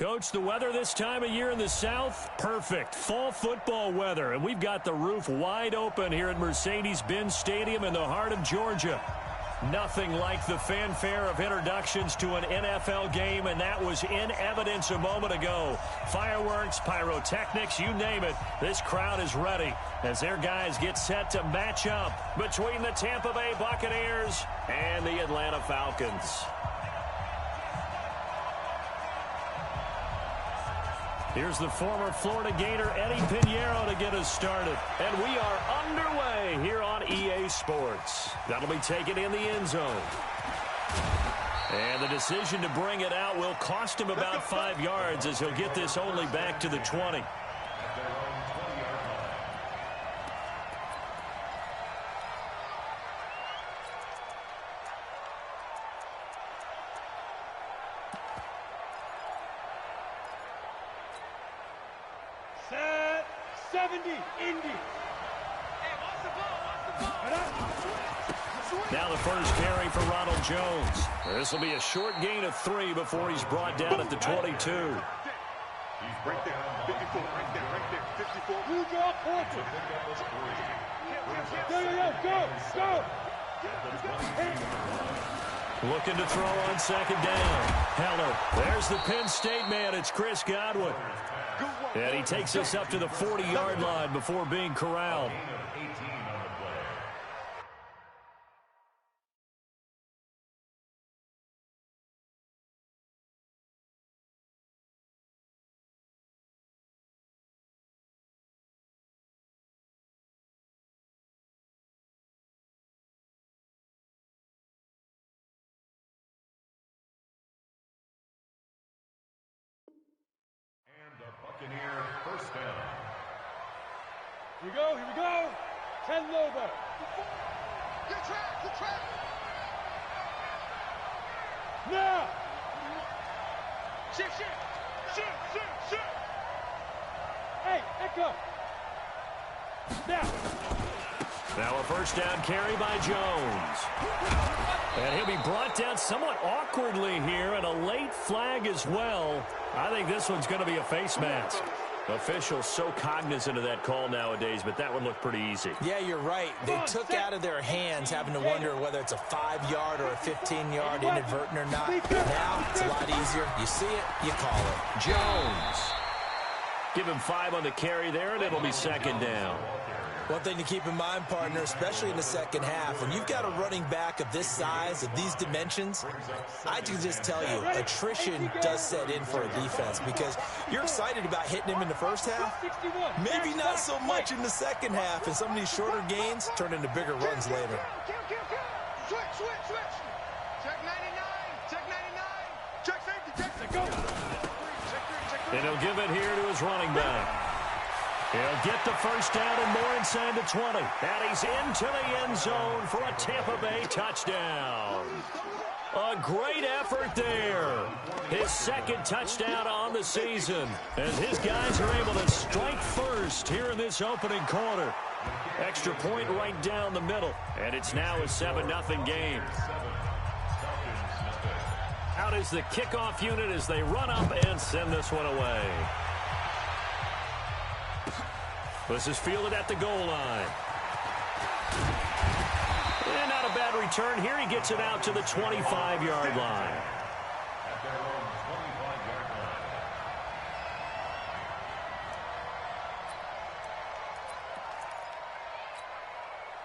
Coach, the weather this time of year in the South, perfect. Fall football weather, and we've got the roof wide open here at Mercedes-Benz Stadium in the heart of Georgia. Nothing like the fanfare of introductions to an NFL game, and that was in evidence a moment ago. Fireworks, pyrotechnics, you name it. This crowd is ready as their guys get set to match up between the Tampa Bay Buccaneers and the Atlanta Falcons. Here's the former Florida Gator Eddie Pinheiro to get us started. And we are underway here on EA Sports. That'll be taken in the end zone. And the decision to bring it out will cost him about 5 yards as he'll get this only back to the 20. Set 70, Indy. Hey, what's the ball? Now the first carry for Ronald Jones. This will be a short gain of 3 before he's brought down at the 22. He's right there, 54, right there, 54. You drop forward. Go. Looking to throw on second down. Heller, there's the Penn State man. It's Chris Godwin. And he takes us up to the 40-yard line before being corralled. First down. Here we go. 10 Lobo. Good track. Now. Shoot. Hey, Echo. Now a first down carry by Jones. And he'll be brought down somewhat awkwardly here, and a late flag as well. I think this one's going to be a face mask. Officials so cognizant of that call nowadays, but that one looked pretty easy. Yeah, you're right. They took out of their hands having to wonder whether it's a 5-yard or a 15-yard inadvertent or not. Now it's a lot easier. You see it, you call it. Jones. Give him 5 on the carry there, and it'll be second down. One thing to keep in mind, partner, especially in the second half, when you've got a running back of this size, of these dimensions, I can just tell you, attrition does set in for a defense because you're excited about hitting him in the first half, maybe not so much in the second half, and some of these shorter gains turn into bigger runs later. Switch. Check 99. Check safety. Go. And he'll give it here to his running back. He'll get the first down and more inside the 20. And he's into the end zone for a Tampa Bay touchdown. A great effort there. His second touchdown on the season. As his guys are able to strike first here in this opening quarter. Extra point right down the middle. And it's now a 7-0 game. Out is the kickoff unit as they run up and send this one away. This is fielded at the goal line. And not a bad return here. He gets it out to the 25-yard line.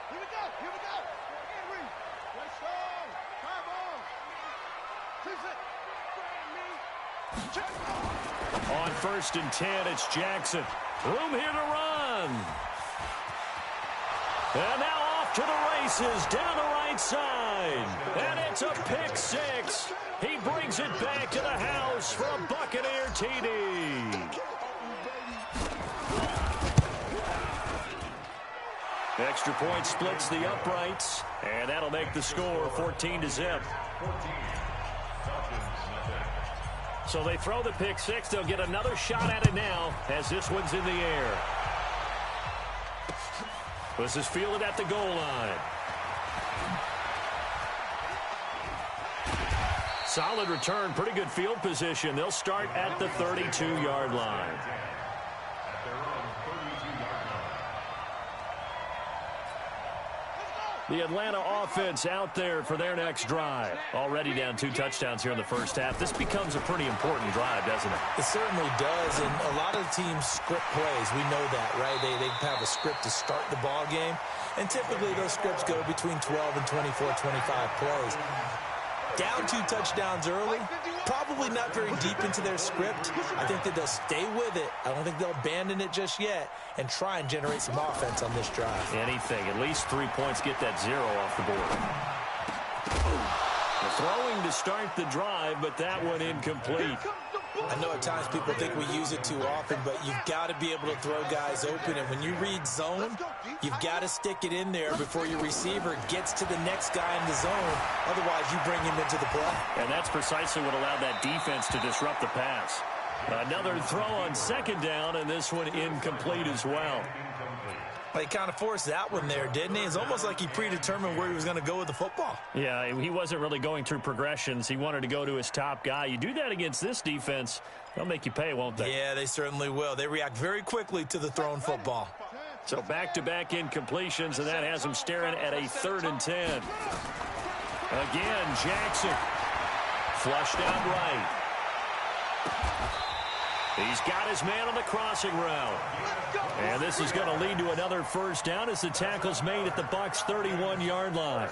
Here we go. Henry. Let's go. 5 balls. On 1st and 10, it's Jackson. Room here to run. And now off to the races down the right side. And it's a pick 6. He brings it back to the house for a Buccaneer TD. Extra point splits the uprights. And that'll make the score 14-0. So they throw the pick 6. They'll get another shot at it now as this one's in the air. This is fielded at the goal line. Solid return, pretty good field position. They'll start at the 32-yard line. The Atlanta offense out there for their next drive. Already down 2 touchdowns here in the first half. This becomes a pretty important drive, doesn't it? It certainly does, and a lot of teams script plays. We know that, right? They have a script to start the ball game, and typically those scripts go between 12 and 24, 25 plays. Down 2 touchdowns early, probably not very deep into their script. I think that they'll stay with it. I don't think they'll abandon it just yet and try and generate some offense on this drive. Anything. At least 3 points, get that 0 off the board. The throwing to start the drive, but that one incomplete. I know at times people think we use it too often, but you've got to be able to throw guys open. And when you read zone, you've got to stick it in there before your receiver gets to the next guy in the zone. Otherwise, you bring him into the play. And that's precisely what allowed that defense to disrupt the pass. Another throw on second down, and this one incomplete as well. He kind of forced that one there, didn't he? It's almost like he predetermined where he was going to go with the football. Yeah, he wasn't really going through progressions. He wanted to go to his top guy. You do that against this defense, they'll make you pay, won't they? Yeah, they certainly will. They react very quickly to the thrown football. So back-to-back incompletions, and that has him staring at a 3rd and 10. Again, Jackson. Flushed out right. He's got his man on the crossing route. And this is going to lead to another first down as the tackle's made at the Bucs' 31-yard line.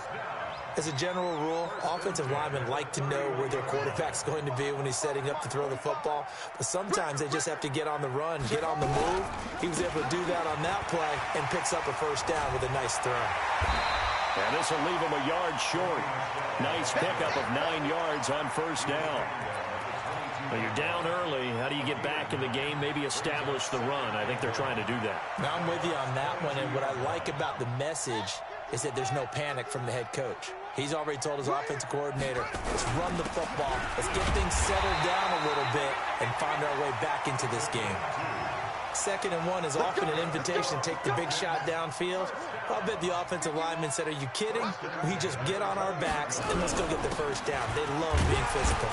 As a general rule, offensive linemen like to know where their quarterback's going to be when he's setting up to throw the football. But sometimes they just have to get on the run, get on the move. He was able to do that on that play and picks up a first down with a nice throw. And this will leave him a yard short. Nice pickup of 9 yards on first down. Well, you're down early. How do you get back in the game? Maybe establish the run. I think they're trying to do that. Now, I'm with you on that one, and what I like about the message is that there's no panic from the head coach. He's already told his offensive coordinator, let's run the football, let's get things settled down a little bit and find our way back into this game. 2nd and 1 is often an invitation to take the big shot downfield. I'll bet the offensive lineman said, are you kidding? We just get on our backs and let's go get the first down. They love being physical.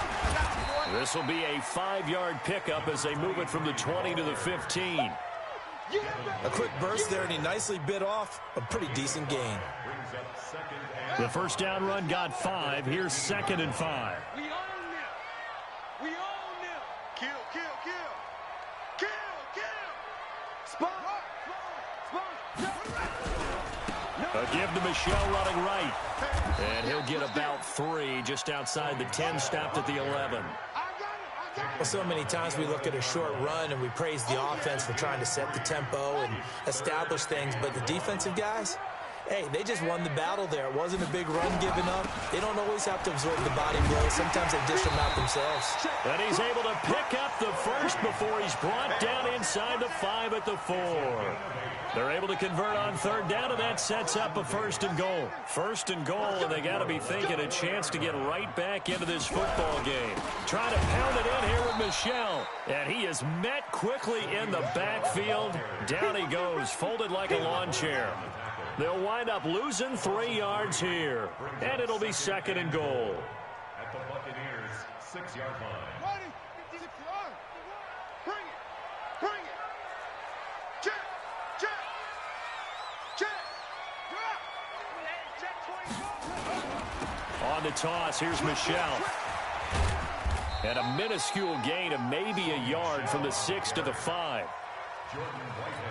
This will be a 5-yard pickup as they move it from the 20 to the 15. A quick burst there, and he nicely bit off a pretty decent gain. The first down run got 5. Here's 2nd and 5. We own them. We own them. Kill, kill, kill. Kill, kill. Spot. A give to Michelle running right. And he'll get about 3 just outside the 10, stopped at the 11. Well, so many times we look at a short run and we praise the offense for trying to set the tempo and establish things, but the defensive guys, hey, they just won the battle there. It wasn't a big run given up. They don't always have to absorb the body blows. Sometimes they dish them out themselves. And he's able to pick up the first before he's brought down inside the 5 at the 4. They're able to convert on 3rd down, and that sets up a 1st and goal. 1st and goal, and they got to be thinking a chance to get right back into this football game. Trying to pound it in here with Michelle. And he is met quickly in the backfield. Down he goes, folded like a lawn chair. They'll wind up losing 3 yards here. And it'll be 2nd and goal. At the Buccaneers' 6-yard line. Ready? 6 yards. Bring it. Bring it. Check. Check. Check. Drop. Check 24. On the toss, here's Michelle. And a minuscule gain of maybe a yard from the 6 to the 5.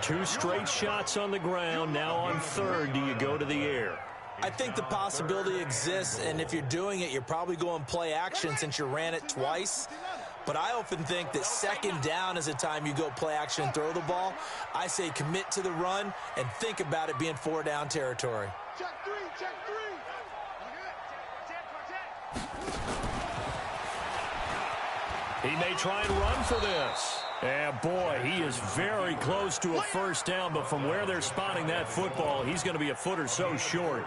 2 straight shots on the ground. Now on 3rd, do you go to the air? I think the possibility exists, and if you're doing it, you're probably going play action since you ran it twice. But I often think that 2nd down is a time you go play action and throw the ball. I say commit to the run and think about it being 4-down territory. Check 3. Check 3. He may try and run for this. And boy, he is very close to a first down, but from where they're spotting that football, he's going to be a foot or so short.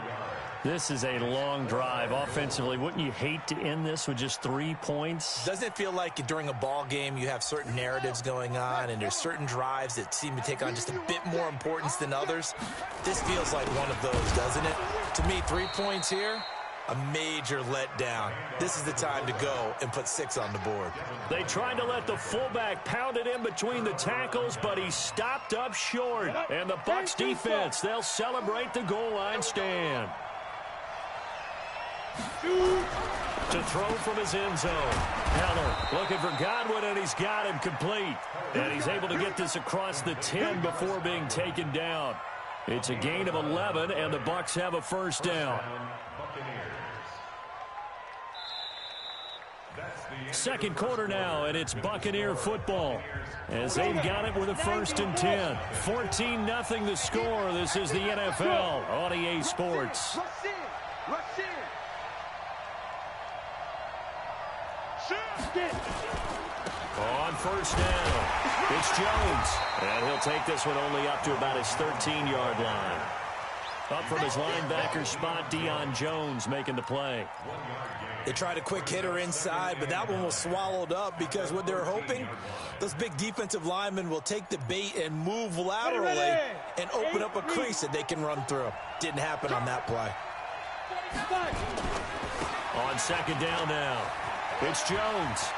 This is a long drive offensively. Wouldn't you hate to end this with just 3 points? Doesn't it feel like during a ball game you have certain narratives going on and there's certain drives that seem to take on just a bit more importance than others? This feels like one of those, doesn't it? To me, 3 points here, A major letdown. This is the time to go and put 6 on the board. They tried to let the fullback pound it in between the tackles, but he stopped up short. And the Bucs defense, they'll celebrate the goal line stand. To throw from his end zone. Heller looking for Godwin, and he's got him complete. And he's able to get this across the 10 before being taken down. It's a gain of 11, and the Bucs have a first down. Second quarter now, and it's Buccaneer football as they've got it with a 1st and 10. 14-0 the score. This is the NFL on EA Sports. On first down, it's Jones, and he'll take this one only up to about his 13-yard line. Up from his linebacker spot, Deion Jones making the play. They tried a quick hitter inside, but that one was swallowed up because what they're hoping, those big defensive linemen will take the bait and move laterally and open up a crease that they can run through. Didn't happen on that play. On second down now, it's Jones.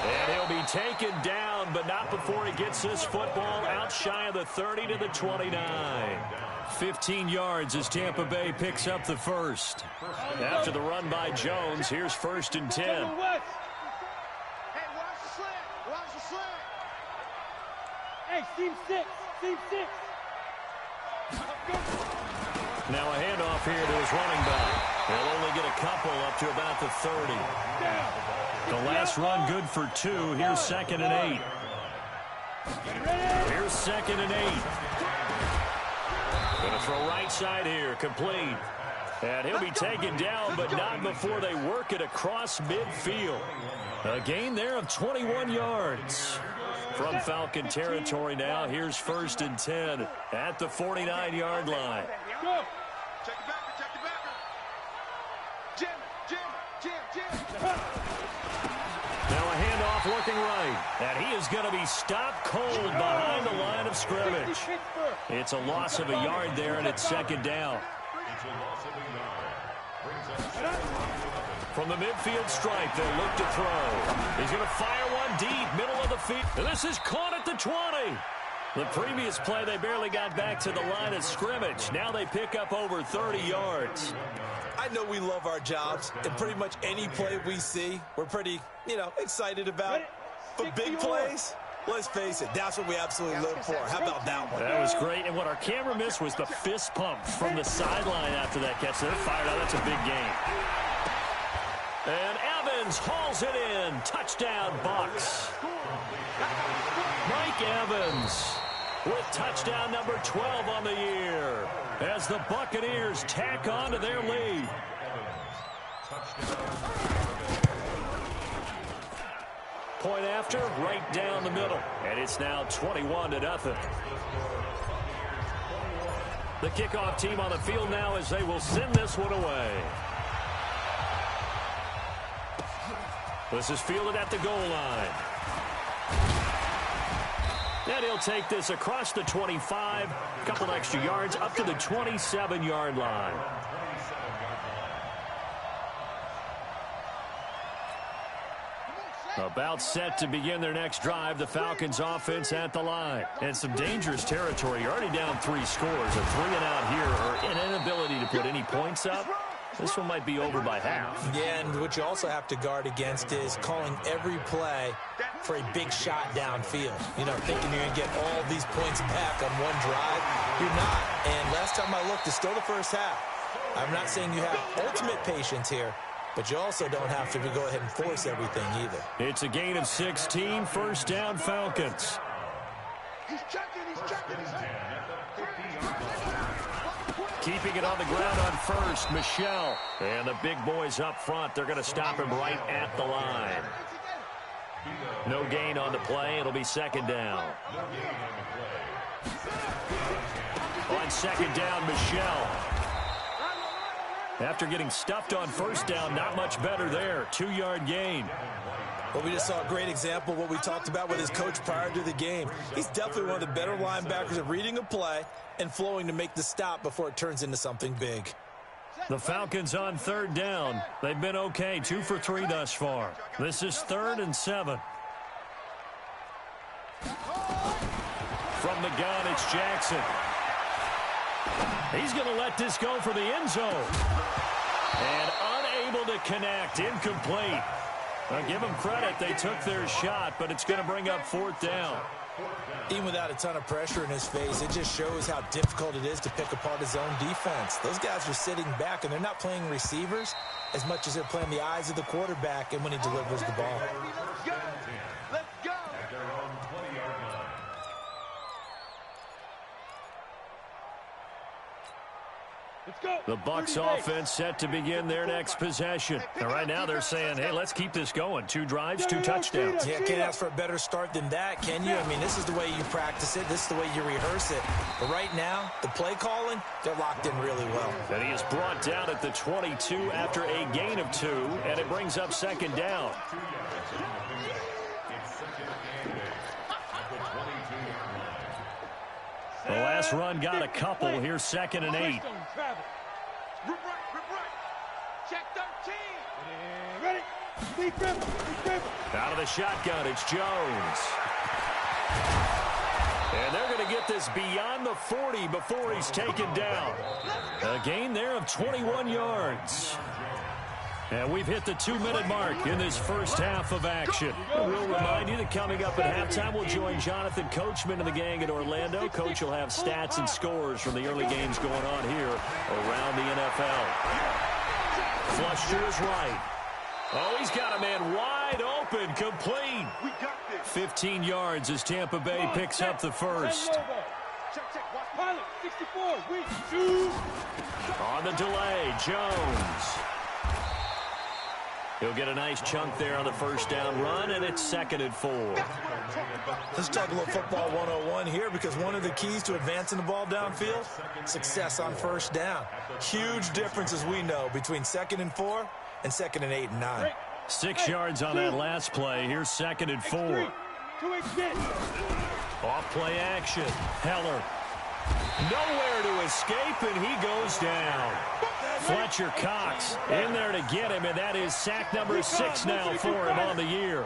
And he'll be taken down, but not before he gets this football out shy of the 30 to the 29. 15 yards as Tampa Bay picks up the first. After the run by Jones, here's 1st and 10. Hey, watch the slant. Watch the slant. Hey, seam 6. Seam 6. Now a handoff here to his running back. He'll only get a couple up to about the 30. The last run good for 2. Here's 2nd and 8. Here's 2nd and 8. Going to throw right side here, complete. And he'll be taken down, but not before they work it across midfield. A gain there of 21 yards. From Falcon territory now, here's 1st and 10 at the 49-yard line. Go. Check it back. Check it back. Jam. Now a handoff looking right. And he is going to be stopped cold behind the line of scrimmage. It's a loss of a yard there, and it's 2nd down. From the midfield stripe, they'll look to throw. He's going to fire one deep, middle of the field. And this is caught at the 20. The previous play, they barely got back to the line of scrimmage. Now they pick up over 30 yards. I know we love our jobs, and pretty much any play we see, we're pretty, excited about. But big plays, let's face it, that's what we absolutely live for. How about that one? That was great, and what our camera missed was the fist pump from the sideline after that catch. They're fired out. That's a big game. And Evans hauls it in. Touchdown, Bucs. Mike Evans with touchdown number 12 on the year as the Buccaneers tack on to their lead. Point after, right down the middle. And it's now 21-0. The kickoff team on the field now as they will send this one away. This is fielded at the goal line. And he'll take this across the 25, a couple extra yards up to the 27-yard line. About set to begin their next drive, the Falcons offense at the line. And some dangerous territory. You're already down 3 scores. A 3-and-out here, or an inability to put any points up. This one might be over by half. Yeah, and what you also have to guard against is calling every play for a big shot downfield. Thinking you're going to get all these points back on one drive. You're not. And last time I looked, it's still the first half. I'm not saying you have ultimate patience here, but you also don't have to go ahead and force everything either. It's a gain of 16, 1st down Falcons. He's checking. Keeping it on the ground on first, Michelle. And the big boys up front, they're going to stop him right at the line. No gain on the play. It'll be 2nd down. On 2nd down, Michelle. After getting stuffed on 1st down, not much better there. 2-yard gain. Well, we just saw a great example of what we talked about with his coach prior to the game. He's definitely one of the better linebackers at reading a play and flowing to make the stop before it turns into something big. The Falcons on third down. They've been okay, 2 for 3 thus far. This is 3rd and 7. From the gun, it's Jackson. He's going to let this go for the end zone. And unable to connect, incomplete. Now give them credit, they took their shot, but it's going to bring up 4th down. Even without a ton of pressure in his face, it just shows how difficult it is to pick apart his own defense. Those guys are sitting back, and they're not playing receivers as much as they're playing the eyes of the quarterback and when he delivers the ball. Let's go. At their own 20-yard line. The Bucs offense set to begin their next possession. And right now they're saying, hey, let's keep this going. 2 drives, 2 touchdowns. Yeah, can't ask for a better start than that, can you? I mean, this is the way you practice it. This is the way you rehearse it. But right now, the play calling, they're locked in really well. And he is brought down at the 22 after a gain of 2, and it brings up 2nd down. The last run got a couple. Here's 2nd and 8. Rip right. Check 13. Ready. Out of the shotgun, it's Jones. And they're going to get this beyond the 40 before he's taken down. A gain there of 21 yards. And we've hit the 2-minute mark in this first half of action. We'll remind you that coming up at halftime, we'll join Jonathan Coachman and the gang in Orlando. Coach will have stats and scores from the early games going on here around the NFL. Flush to his right. Oh, he's got a man wide open, complete. 15 yards as Tampa Bay picks up the first. On the delay, Jones. He'll get a nice chunk there on the first down run, and it's 2nd and 4. Let's talk a little football 101 here, because one of the keys to advancing the ball downfield, success on first down. Huge difference, as we know, between 2nd and 4 and 2nd and 8 and 9. 6 yards on that last play. Here's 2nd and 4. Off play action. Heller. Nowhere to escape, and he goes down. Fletcher Cox in there to get him, and that is sack number 6 now for him on the year.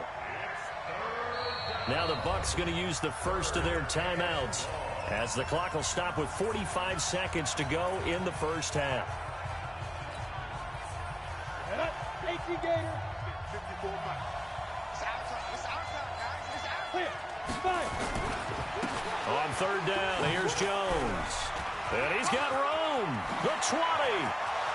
Now the Bucs going to use the first of their timeouts as the clock will stop with 45 seconds to go in the first half. On third down, here's Jones. And he's got room. The 20.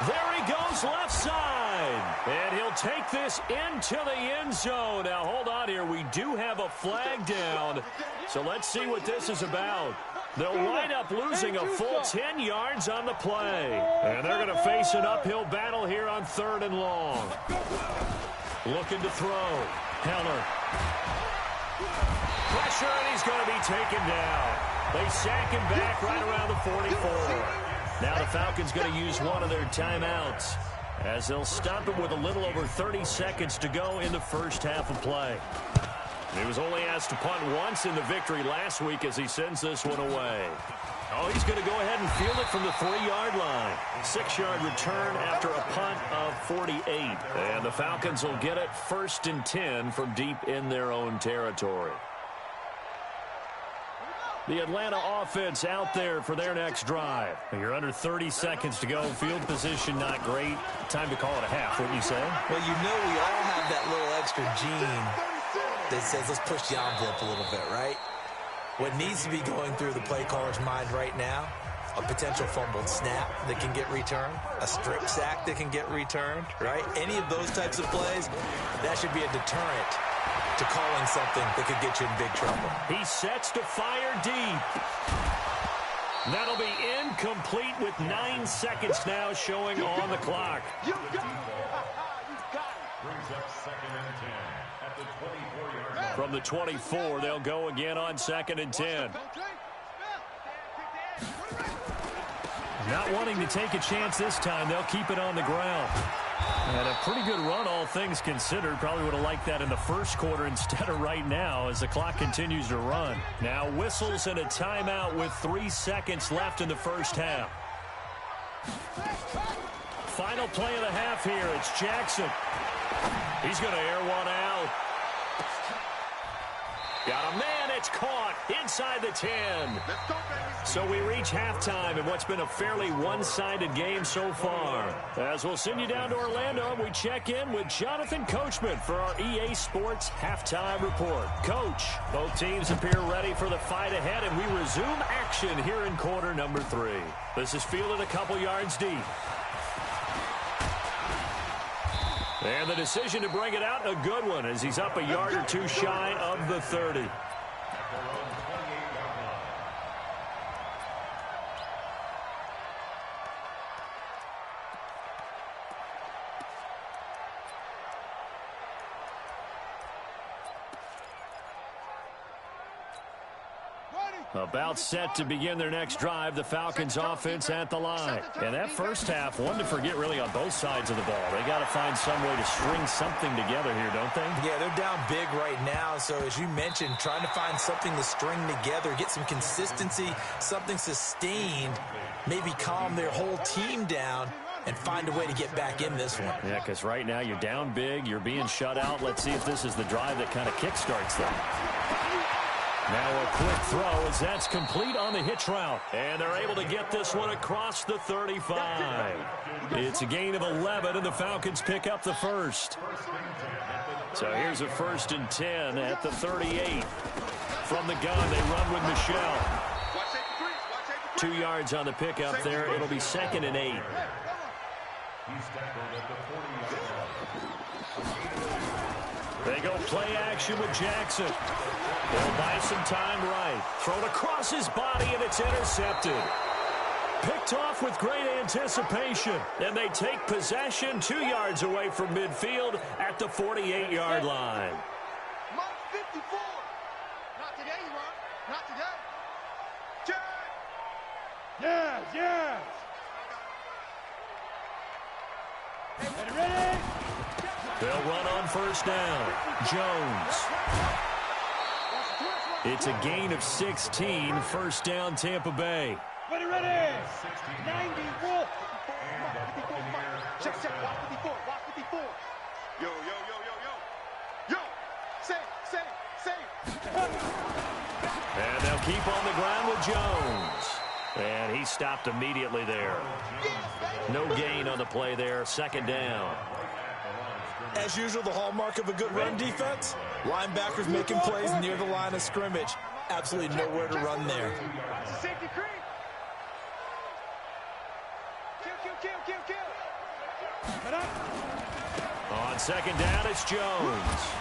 There he goes left side. And he'll take this into the end zone. Now, hold on here. We do have a flag down. So let's see what this is about. They'll wind up losing a full 10 yards on the play. And they're going to face an uphill battle here on 3rd and long. Looking to throw. Heller. Pressure, and he's going to be taken down. They sack him back right around the 44. Now the Falcons going to use one of their timeouts as they'll stop him with a little over 30 seconds to go in the first half of play. He was only asked to punt once in the victory last week as he sends this one away. Oh, he's going to go ahead and field it from the 3-yard line. 6-yard return after a punt of 48. And the Falcons will get it 1st and 10 from deep in their own territory. The Atlanta offense out there for their next drive. You're under 30 seconds to go. Field position not great. Time to call it a half, wouldn't you say? Well, you know we all have that little extra gene that says let's push the envelope a little bit, right? What needs to be going through the play caller's mind right now, a potential fumbled snap that can get returned, a strip sack that can get returned, right? Any of those types of plays, that should be a deterrent to calling something that could get you in big trouble. He sets to fire deep. That'll be incomplete with 9 seconds now showing on the clock. You got it. You got it. Brings up 2nd and 10 at the 24-yard line. From the 24, they'll go again on 2nd and 10. Not wanting to take a chance this time, they'll keep it on the ground. And a pretty good run, all things considered. Probably would have liked that in the first quarter instead of right now as the clock continues to run. Now whistles and a timeout with 3 seconds left in the first half. final play of the half here. It's Jackson. He's going to air one out. Got a man. It's caught inside the 10. Let's go, baby. So we reach halftime in what's been a fairly one-sided game so far. As we'll send you down to Orlando, we check in with Jonathan Coachman for our EA Sports Halftime Report. Coach, both teams appear ready for the fight ahead, and we resume action here in quarter number 3. This is fielded a couple yards deep. And the decision to bring it out, a good one, as he's up a yard or two shy of the 30. About set to begin their next drive, the Falcons offense at the line. And that first half, one to forget really on both sides of the ball. They got to find some way to string something together here, don't they? Yeah, they're down big right now. So as you mentioned, trying to find something to string together, get some consistency, something sustained, maybe calm their whole team down and find a way to get back in this one. Yeah, because right now you're down big, you're being shut out. Let's see if this is the drive that kind of kickstarts them. Now a quick throw as that's complete on the hitch route. And they're able to get this one across the 35. It's a gain of 11, and the Falcons pick up the first. So here's a 1st and 10 at the 38. From the gun, they run with Michelle. 2 yards on the pickup there. It'll be 2nd and 8. They go play action with Jackson. They'll buy some time right. Thrown across his body, and it's intercepted. Picked off with great anticipation. And they take possession 2 yards away from midfield at the 48-yard line. Mark 54. Not today, Mark. Not today. Yes, yes. Ready? They'll run on 1st down. Jones. It's a gain of 16. 1st down, Tampa Bay. Ready? 94. Check, watch 54, watch 54. Yo. Say. And they'll keep on the ground with Jones. And he stopped immediately there. No gain on the play there. 2nd down. As usual, the hallmark of a good run defense, linebackers making plays near the line of scrimmage. Absolutely nowhere to run there. Safety creep. Kill. On 2nd down, it's Jones.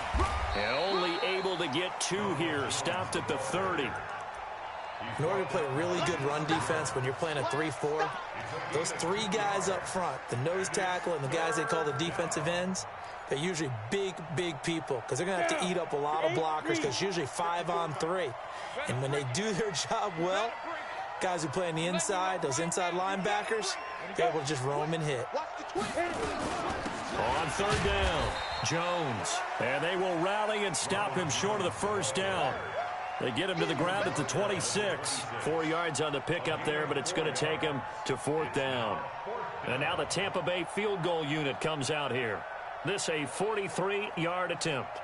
And only able to get 2 here. Stopped at the 30. In order to play really good run defense when you're playing a 3-4, those 3 guys up front, the nose tackle and the guys they call the defensive ends, they're usually big people because they're going to have to eat up a lot of blockers because it's usually 5-on-3. And when they do their job well, guys who play on the inside, those inside linebackers, they're able to just roam and hit. On 3rd down, Jones. And they will rally and stop him short of the 1st down. They get him to the ground at the 26. 4 yards on the pickup there, but it's going to take him to 4th down. And now the Tampa Bay field goal unit comes out here. This a 43-yard attempt.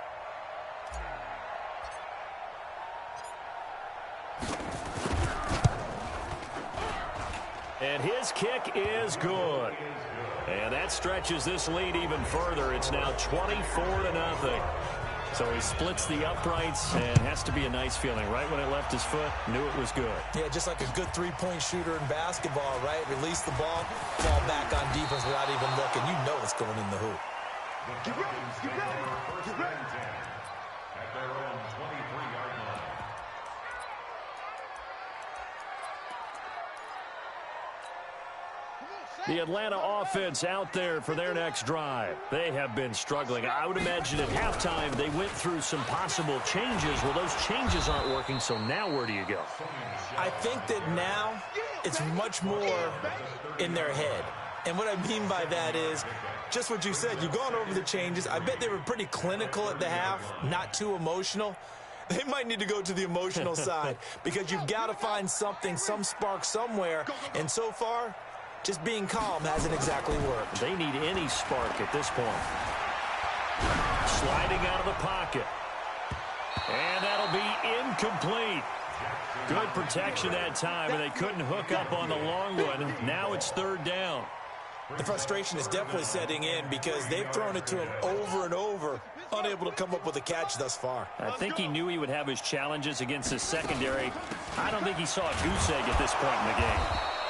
And his kick is good. And that stretches this lead even further. It's now 24-0. So he splits the uprights, and has to be a nice feeling. Right when it left his foot, knew it was good. Yeah, just like a good 3-point shooter in basketball, right? Release the ball, fall back on defense without even looking. You know it's going in the hoop. Get ready. At their own 23-yard line. The Atlanta offense out there for their next drive. They have been struggling. I would imagine at halftime they went through some possible changes. Well, those changes aren't working, so now where do you go? I think that now it's much more in their head. And what I mean by that is just what you said. You've gone over the changes. I bet they were pretty clinical at the half, not too emotional. They might need to go to the emotional side because you've got to find something, some spark somewhere. And so far, Just being calm hasn't exactly worked. They need any spark at this point. Sliding out of the pocket. And that'll be incomplete. Good protection that time, and they couldn't hook up on the long one. Now it's third down. The frustration is definitely setting in because they've thrown it to him over and over, unable to come up with a catch thus far. I think he knew he would have his challenges against his secondary. I don't think he saw a goose egg at this point in the game.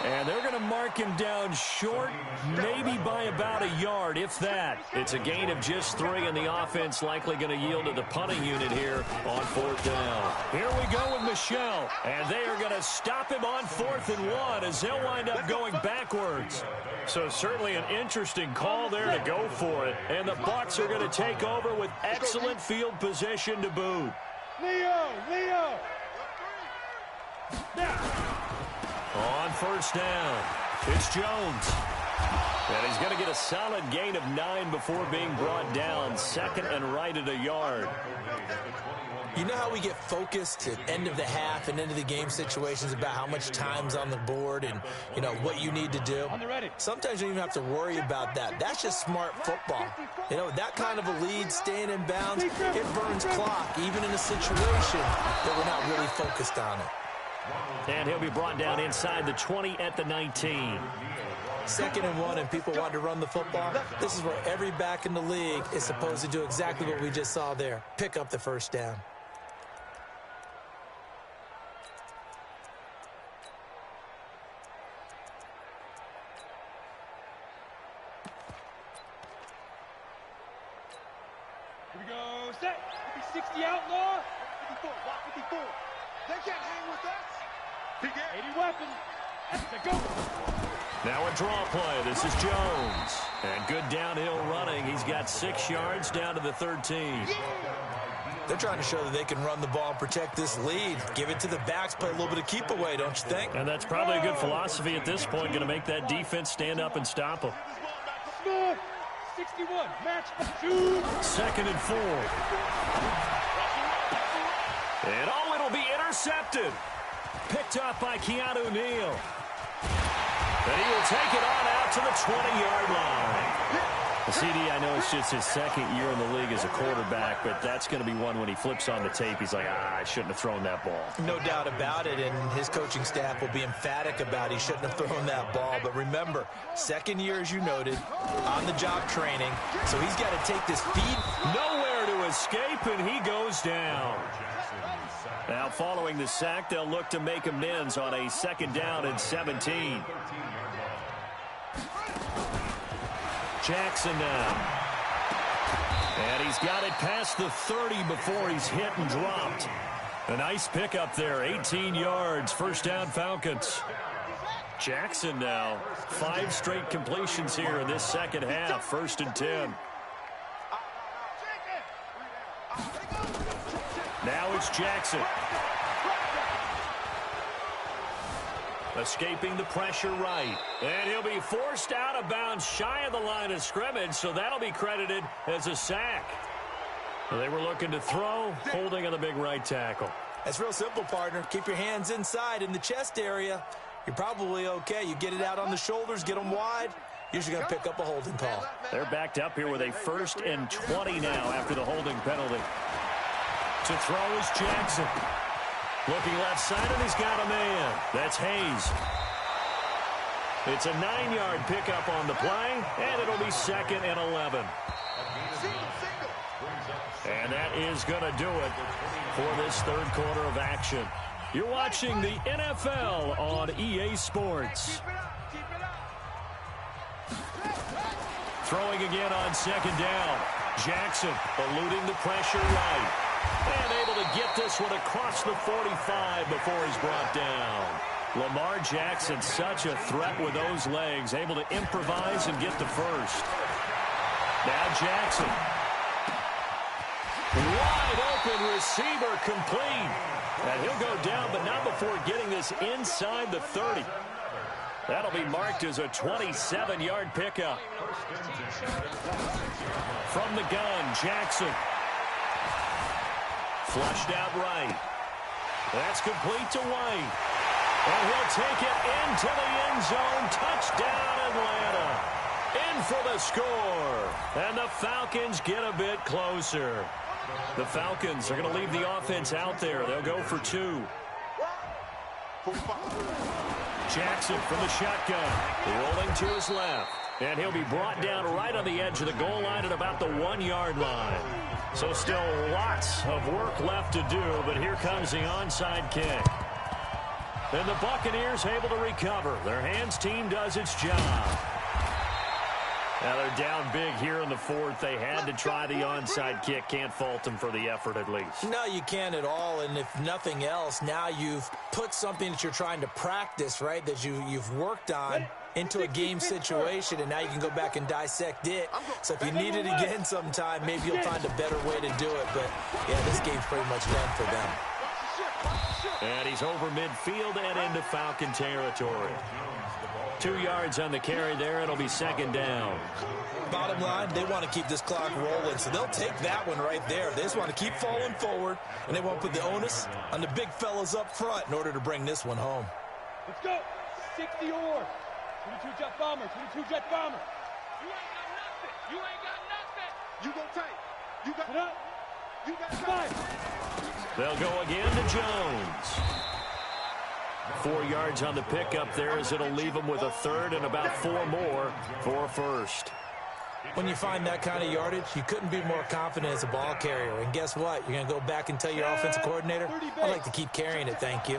And they're going to mark him down short, maybe by about a yard, if that. It's a gain of just 3, and the offense likely going to yield to the punting unit here on 4th down. Here we go with Michelle, and they are going to stop him on 4th and 1 as they'll wind up going backwards. So certainly an interesting call there to go for it. And the Bucs are going to take over with excellent field position to boot. Leo! On 1st down, it's Jones. And he's going to get a solid gain of 9 before being brought down. 2nd and right at a yard. You know how we get focused at end of the half and end of the game situations about how much time's on the board and, you know, what you need to do? Sometimes you don't even have to worry about that. That's just smart football. You know, that kind of a lead, staying in bounds, it burns clock, even in a situation that we're not really focused on it. And he'll be brought down inside the 20 at the 19. 2nd and 1, and people want to run the football. This is where every back in the league is supposed to do exactly what we just saw there. Pick up the 1st down. Here we go, set. 60 outlaw. 54, block 54. They can't hang with us. 80 weapon. That's a go. Now a draw play. This is Jones. And good downhill running. He's got 6 yards down to the 13. They're trying to show that they can run the ball and protect this lead. Give it to the backs, play a little bit of keep away, don't you think? And that's probably a good philosophy at this point. Going to make that defense stand up and stop them. 61, match 2. 2nd and 4. And oh, it'll be intercepted. Picked up by Keanu Neal. And he will take it on out to the 20-yard line. The CD, I know it's just his 2nd year in the league as a quarterback, but that's going to be one when he flips on the tape. He's like, I shouldn't have thrown that ball. No doubt about it, and his coaching staff will be emphatic about he shouldn't have thrown that ball. But remember, 2nd year, as you noted, on-the-job training, so he's got to take this feed. Nowhere to escape, and he goes down. Now, following the sack, they'll look to make amends on a 2nd down and 17. Jackson now. And he's got it past the 30 before he's hit and dropped. A nice pickup there, 18 yards, 1st down Falcons. Jackson now, 5 straight completions here in this 2nd half, 1st and 10. Now it's Jackson. Escaping the pressure right. And he'll be forced out of bounds shy of the line of scrimmage, so that'll be credited as a sack. They were looking to throw, holding on the big right tackle. That's real simple, partner. Keep your hands inside in the chest area. You're probably okay. You get it out on the shoulders, get them wide. Usually going to pick up a holding call. They're backed up here with a 1st and 20 now after the holding penalty. To throw is Jackson. Looking left side, and he's got a man. That's Hayes. It's a 9-yard pickup on the play, and it'll be 2nd and 11. And that is going to do it for this 3rd quarter of action. You're watching the NFL on EA Sports. Throwing again on 2nd down. Jackson eluding the pressure right. And able to get this one across the 45 before he's brought down. Lamar Jackson, such a threat with those legs, able to improvise and get the 1st. Now Jackson. Wide open receiver complete. And he'll go down, but not before getting this inside the 30. That'll be marked as a 27-yard pickup. From the gun, Jackson. Flushed out right. That's complete to White. And he'll take it into the end zone. Touchdown, Atlanta. In for the score. And the Falcons get a bit closer. The Falcons are going to leave the offense out there. They'll go for 2. Jackson from the shotgun. Rolling to his left. And he'll be brought down right on the edge of the goal line at about the 1-yard line. So still lots of work left to do, but here comes the onside kick. And the Buccaneers able to recover. Their hands team does its job. Now they're down big here in the 4th. They had to try the onside kick. Can't fault them for the effort at least. No, you can't at all. And if nothing else, now you've put something that you're trying to practice, right, that you've worked on into a game situation, and now you can go back and dissect it. So if you need it again sometime, maybe you'll find a better way to do it. But, yeah, this game's pretty much done for them. And he's over midfield and into Falcon territory. 2 yards on the carry there. It'll be 2nd down. Bottom line, they want to keep this clock rolling, so they'll take that one right there. They just want to keep falling forward, and they won't put the onus on the big fellas up front in order to bring this one home. Let's go. 60 or 22 jet bomber, 22 jet bomber. You ain't got nothing. You ain't got nothing. You go tight. You got it up. You got five. They'll go again to Jones. 4 yards on the pickup there as it'll leave them with a 3rd and about 4 more for a 1st. When you find that kind of yardage, you couldn't be more confident as a ball carrier. And guess what? You're going to go back and tell your offensive coordinator, I'd like to keep carrying it, thank you.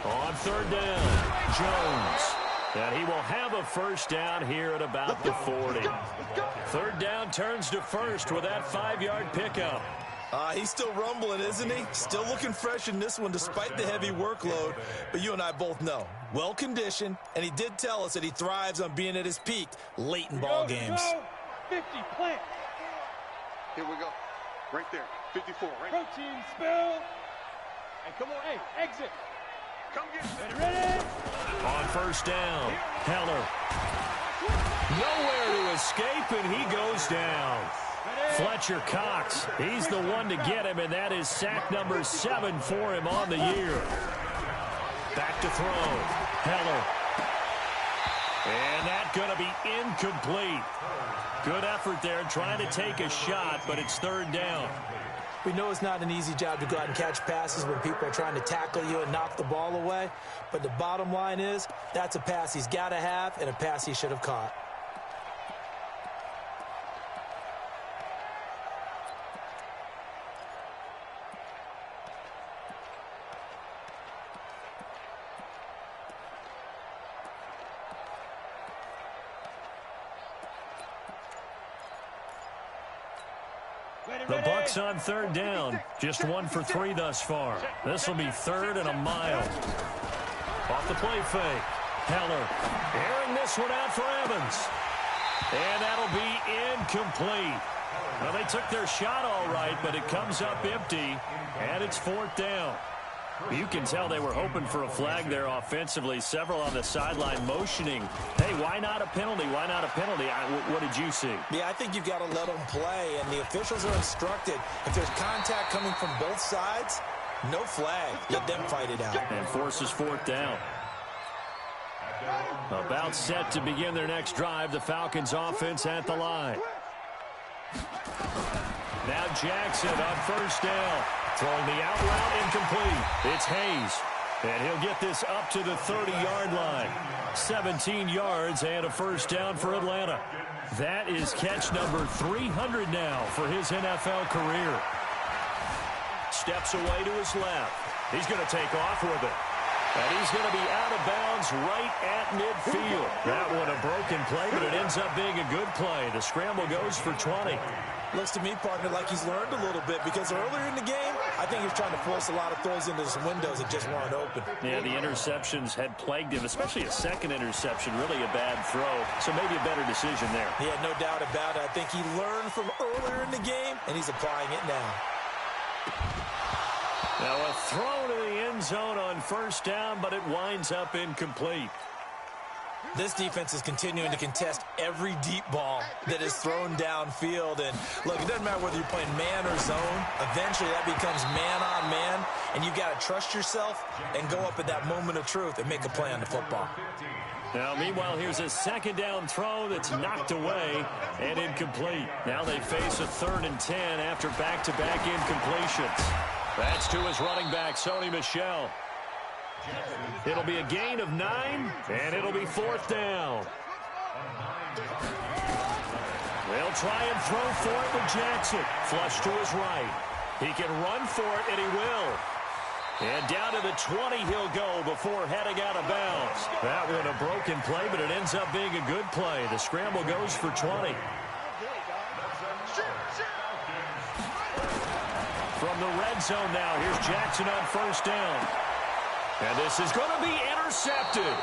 On 3rd down, Jones. And he will have a 1st down here at about the 40. 3rd down turns to 1st with that 5-yard pickup. He's still rumbling, isn't he? Still looking fresh in this one despite the heavy workload. But you and I both know, well-conditioned, and he did tell us that he thrives on being at his peak late in ball games. 50, plant. Here we go. Right there. 54. Right. Protein spill. Hey, come on. Hey, exit. Come get Ready? On 1st down, Heller. Nowhere to escape, and he goes down. Fletcher Cox, he's the one to get him, and that is sack number 7 for him on the year. Back to throw. Heller. And that's going to be incomplete. Good effort there, trying to take a shot, but it's 3rd down. We know it's not an easy job to go out and catch passes when people are trying to tackle you and knock the ball away. But the bottom line is, that's a pass he's got to have and a pass he should have caught. The Bucs on 3rd down. Just 1 for 3 thus far. This will be 3rd and a mile. Off the play fake. Heller airing this one out for Evans. And that'll be incomplete. Well, they took their shot all right, but it comes up empty, and it's 4th down. You can tell they were hoping for a flag there offensively. Several on the sideline motioning, hey, why not a penalty? Why not a penalty? What did you see? Yeah, I think you've got to let them play, and the officials are instructed. If there's contact coming from both sides, no flag. Let them fight it out. And forces 4th down. About set to begin their next drive. The Falcons offense at the line. Now Jackson on 1st down. Throwing the out route incomplete. It's Hayes. And he'll get this up to the 30-yard line. 17 yards and a 1st down for Atlanta. That is catch number 300 now for his NFL career. Steps away to his left. He's going to take off with it. And he's going to be out of bounds right at midfield. That one a broken play, but it ends up being a good play. The scramble goes for 20. Looks to me, partner, like he's learned a little bit because earlier in the game, I think he's trying to force a lot of throws into some windows that just weren't open. Yeah, the interceptions had plagued him, especially a second interception, really a bad throw. So maybe a better decision there. Yeah, no doubt about it. I think he learned from earlier in the game, and he's applying it now. Now a throw to the end zone on 1st down, but it winds up incomplete. This defense is continuing to contest every deep ball that is thrown downfield. And, look, it doesn't matter whether you're playing man or zone. Eventually, that becomes man-on-man, and you've got to trust yourself and go up at that moment of truth and make a play on the football. Now, meanwhile, here's a second down throw that's knocked away and incomplete. Now they face a 3rd and 10 after back-to-back incompletions. That's to his running back, Sony Michel. It'll be a gain of 9, and it'll be 4th down. They'll try and throw for it with Jackson. Flush to his right. He can run for it, and he will. And down to the 20 he'll go before heading out of bounds. That one a broken play, but it ends up being a good play. The scramble goes for 20. From the red zone now, here's Jackson on 1st down. And this is going to be intercepted.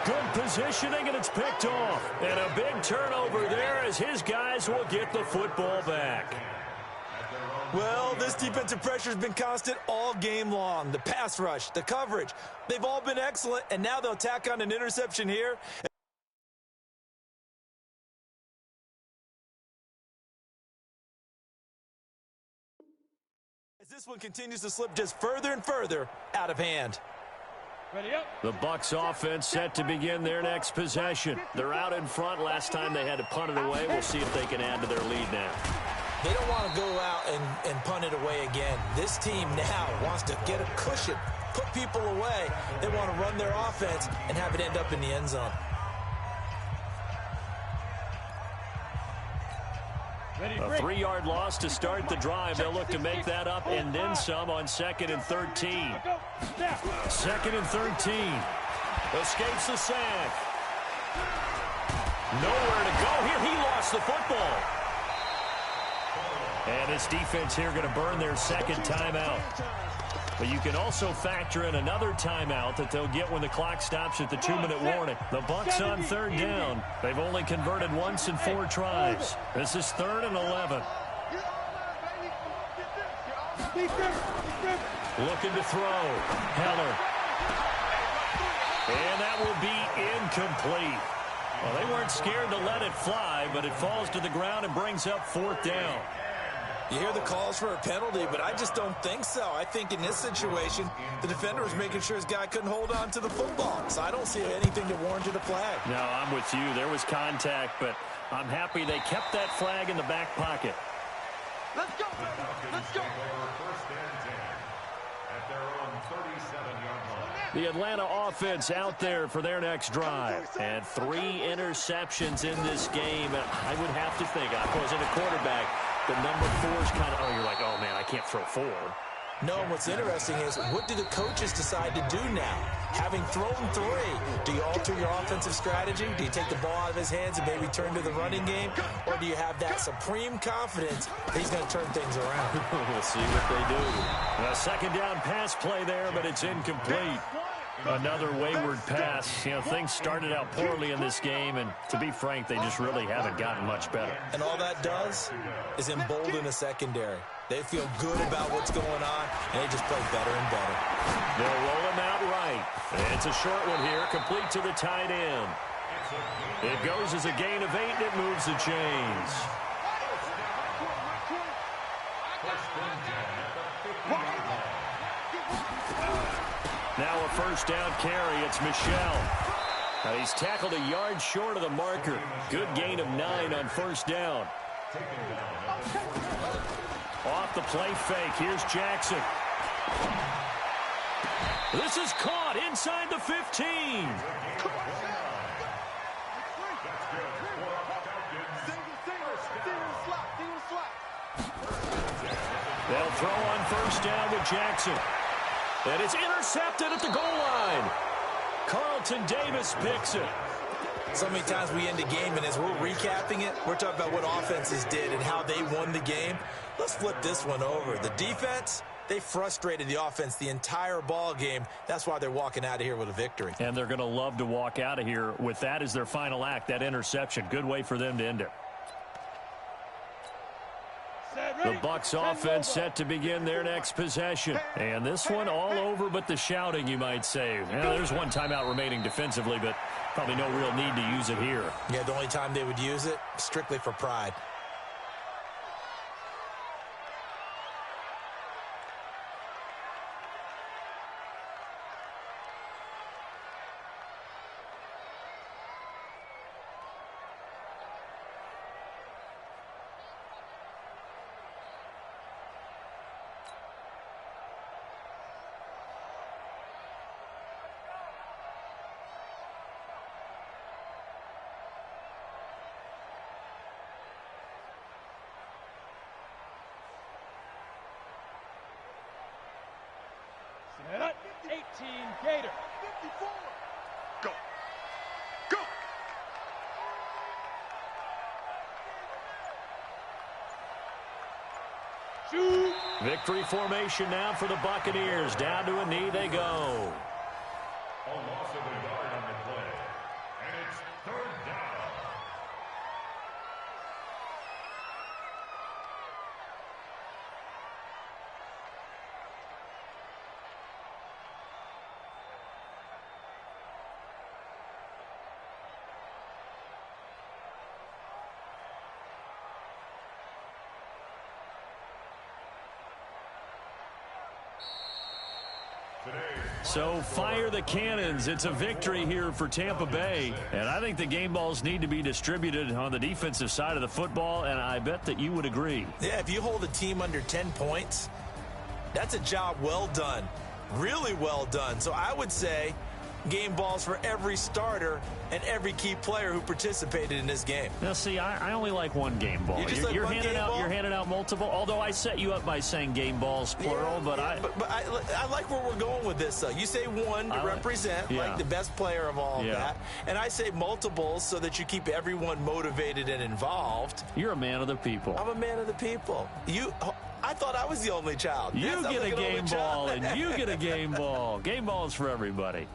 Good positioning, and it's picked off. And a big turnover there as his guys will get the football back. Well, this defensive pressure has been constant all game long. The pass rush, the coverage, they've all been excellent, and now they'll tack on an interception here. As this one continues to slip just further and further out of hand. Ready up. The Bucs offense set to begin their next possession. They're out in front. Last time they had to punt it away. We'll see if they can add to their lead now. They don't want to go out and punt it away again. This team now wants to get a cushion, put people away. They want to run their offense and have it end up in the end zone. A 3-yard loss to start the drive. They'll look to make that up and then some on 2nd and 13. 2nd and 13. Escapes the sack. Nowhere to go here. He lost the football. And this defense here going to burn their 2nd timeout. But you can also factor in another timeout that they'll get when the clock stops at the 2-minute warning. The Bucs on 3rd down. They've only converted once in 4 tries. This is 3rd and 11. Looking to throw. Heller. And that will be incomplete. Well, they weren't scared to let it fly, but it falls to the ground and brings up 4th down. You hear the calls for a penalty, but I just don't think so. I think in this situation, the defender was making sure his guy couldn't hold on to the football. So I don't see anything that warranted a flag. No, I'm with you. There was contact, but I'm happy they kept that flag in the back pocket. Let's go. Let's go. First and 10 at their own 37-yard line. The Atlanta offense out there for their next drive. And 3 interceptions in this game. I would have to think, I was in a quarterback, the number 4 is kind of, you're like, oh, man, I can't throw 4. No, what's interesting is, what do the coaches decide to do now? Having thrown 3, do you alter your offensive strategy? Do you take the ball out of his hands and maybe turn to the running game? Or do you have that supreme confidence that he's going to turn things around? We'll see what they do. A 2nd down pass play there, but it's incomplete. Another wayward pass. You know, things started out poorly in this game, and to be frank, they just really haven't gotten much better. And all that does is embolden a secondary. They feel good about what's going on, and they just play better and better. They'll roll him out right. And it's a short one here, complete to the tight end. It goes as a gain of 8, and it moves the chains. Now a 1st down carry. It's Michel. He's tackled a yard short of the marker. Good gain of 9 on 1st down. Off the play fake. Here's Jackson. This is caught inside the 15. They'll throw on 1st down with Jackson. And it's intercepted at the goal line. Carlton Davis picks it. So many times we end a game, and as we're recapping it, we're talking about what offenses did and how they won the game. Let's flip this one over. The defense, they frustrated the offense the entire ball game. That's why they're walking out of here with a victory. And they're going to love to walk out of here with that as their final act, that interception. Good way for them to end it. The Bucs offense set to begin their next possession. And this one all over but the shouting, you might say. Well, there's one timeout remaining defensively, but Probably no real need to use it here. Yeah, the only time they would use it, strictly for pride. Set up. 18 Gator. 54. Go. Go. Shoot. Victory formation now for the Buccaneers. Down to a knee they go. A loss of a yard on the play. And it's third down. So fire the cannons. It's a victory here for Tampa Bay. And I think the game balls need to be distributed on the defensive side of the football, and I bet that you would agree. Yeah, if you hold a team under 10 points, that's a job well done. Really well done. So I would say game balls for every starter and every key player who participated in this game. Now, see, I only like one game ball. You're handing out multiple, although I set you up by saying game balls, plural, but I like where we're going with this, though. You say one to represent, like the best player of all of that, and I say multiples so that you keep everyone motivated and involved. You're a man of the people. I'm a man of the people. I thought I was the only child. You get a game ball, and you get a game ball. Game balls for everybody.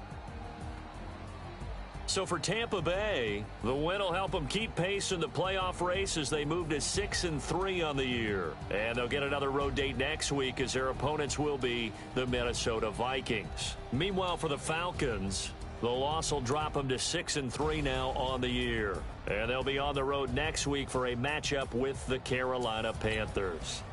So for Tampa Bay, the win will help them keep pace in the playoff race as they move to 6-3 on the year. And they'll get another road date next week as their opponents will be the Minnesota Vikings. Meanwhile, for the Falcons, the loss will drop them to 6-3 now on the year. And they'll be on the road next week for a matchup with the Carolina Panthers.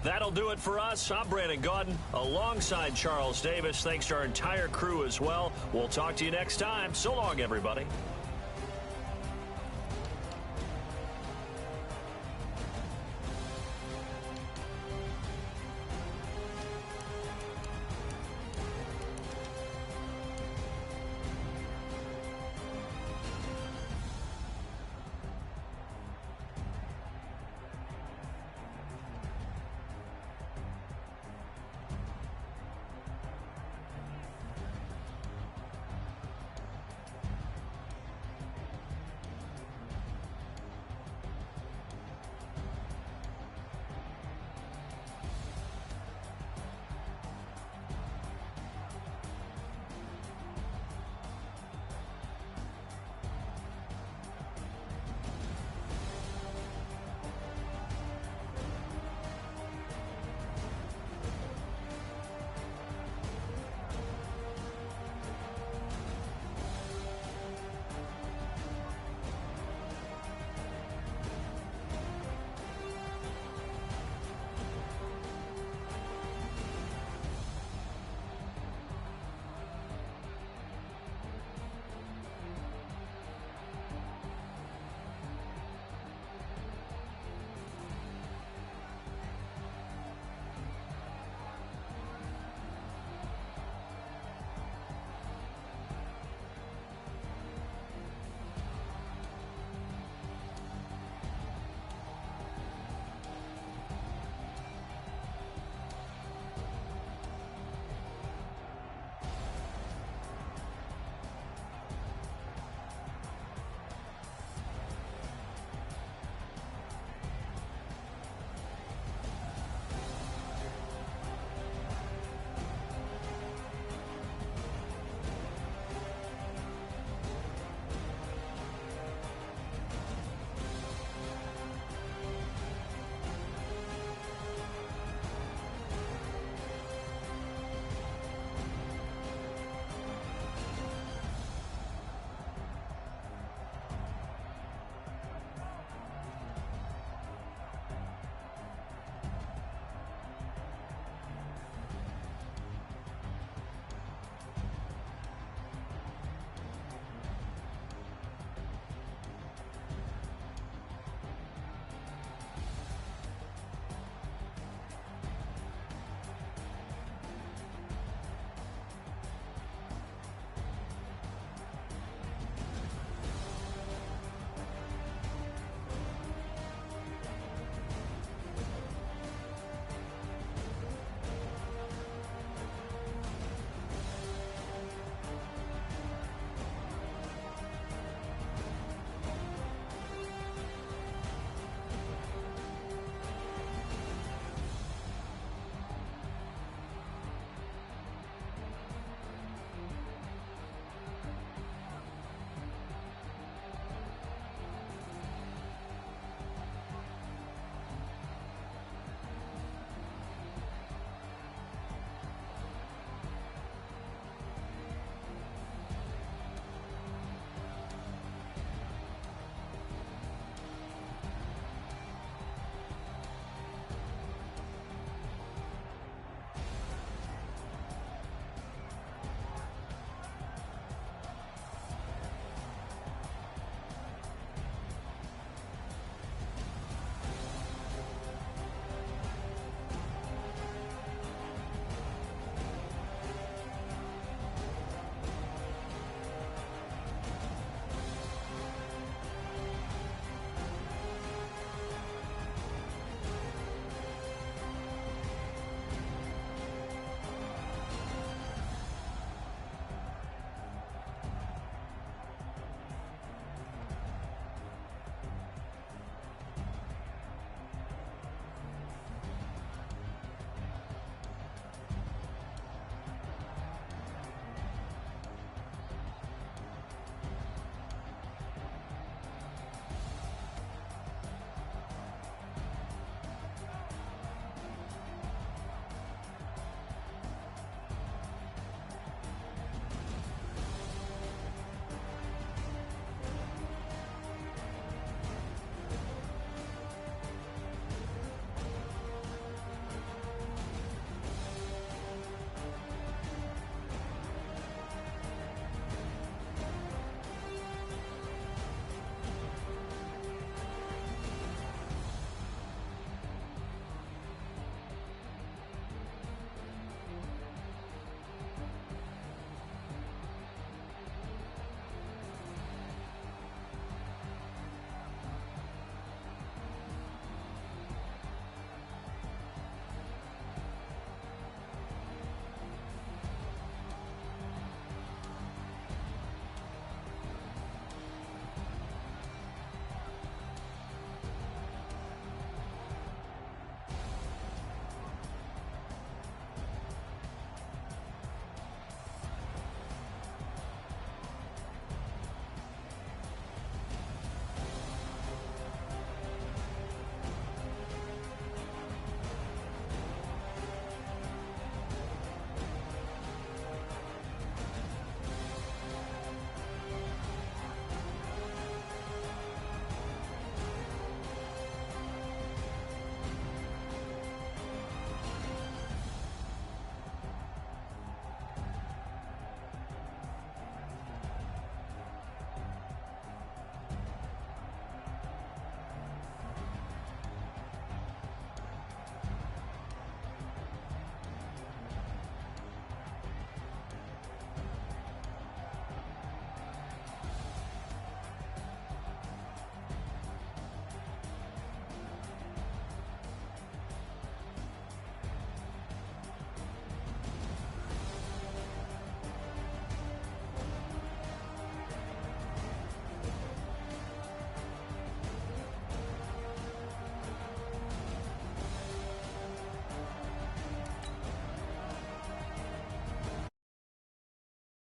That'll do it for us. I'm Brandon Gaudin alongside Charles Davis. Thanks to our entire crew as well. We'll talk to you next time. So long, everybody.